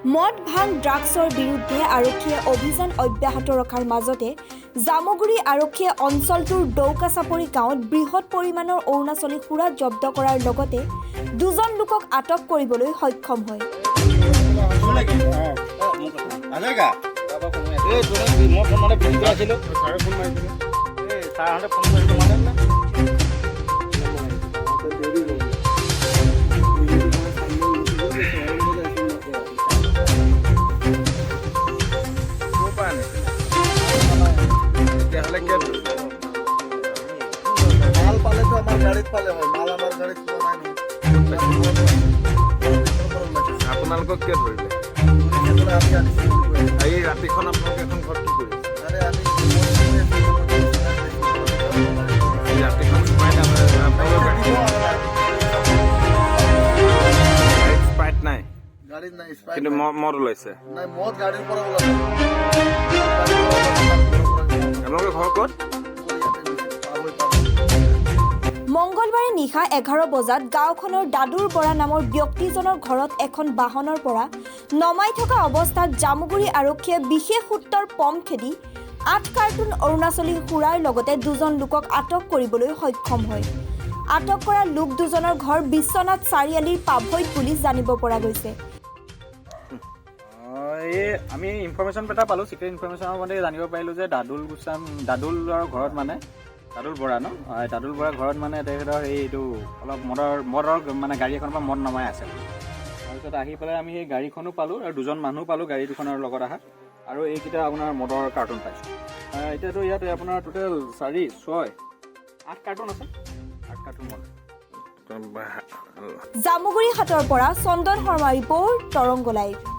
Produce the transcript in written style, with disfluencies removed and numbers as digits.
মদ ভাং ড্ৰাগছৰ বিৰুদ্ধে আৰক্ষীয়ে অভিযান অব্যাহত ৰখাৰ মাজতে জামুগুৰি আৰক্ষীয়ে অঞ্চলটোৰ দৌকাচাপৰি গাঁৱত বৃহৎ পৰিমাণৰ অৰুণাচলী সুৰা জব্দ কৰাৰ লগতে দুজন লোকক আটক কৰিবলৈ সক্ষম হয়। মাল পালে তো আমাৰ গাড়িত পালে হয়, মাল আমাৰ গাড়িত পোৱা নাই আপোনালোকক কিয় ধৰিলে? আমি আনিছোঁ এই ৰাতিখন আপোনালোকে এখন ঘৰত কি কৰিছে? আৰে আমি এই ৰাতিখন সোমাই আপোনালোকৰ স্প্ৰাইট নাই গাড়িত নাই কিন্তু মদ ওলাইছে। নাই মদ গাড়িৰ পৰা ওলাইছে। আপোনালোকৰ ঘৰ ক'ত? মঙ্গলবাৰে নিশা 11 বজাত গাঁওখনৰ দাদুৰ বৰা নামৰ ব্যক্তিজনৰ ঘৰত এখন বাহনৰ পৰা নমাই থকা অৱস্থাত জামুগুৰি আৰক্ষীয়ে বিশেষ সূত্ৰৰ পম খেদি 8 কাৰ্টুন অৰুণাচলী সুৰাৰ লগতে দুজন লোকক আটক কৰিবলৈ সক্ষম হয়। আটক কৰা লোক দুজনৰ ঘৰ বিশ্বনাথ চাৰিআলিৰ পাভৈত বুলি জানিব পৰা গৈছে। আমি ইনফৰমেশ্যন এটা পালোঁ, চিক্ৰেট ইনফৰমেশ্যনৰ মতে জানিব পাৰিলোঁ যে দাদুলৰ ঘৰত মানে দাদুল বৰা দাদুল বৰাৰ ঘৰত মানে তেখেতৰ এইটো অলপ মদৰ মানে গাড়ী এখনৰ পৰা মদ নমাই আছে। তাৰপিছত আহি পেলাই আমি সেই গাড়ীখনো পালোঁ আৰু দুজন মানুহ পালোঁ গাড়ী দুখনৰ লগত অহা, আৰু এইকেইটা আপোনাৰ মদৰ কাৰ্টুন পাইছোঁ। এতিয়াতো ইয়াত আপোনাৰ টোটেল 4, 6, 8 কাৰ্টুন আছে, 8 কাৰ্টুন মদ। জামুগুৰি হাটৰ পৰা চন্দন শৰ্মা ৰিপৰ্ট, তৰংগ লাইভ।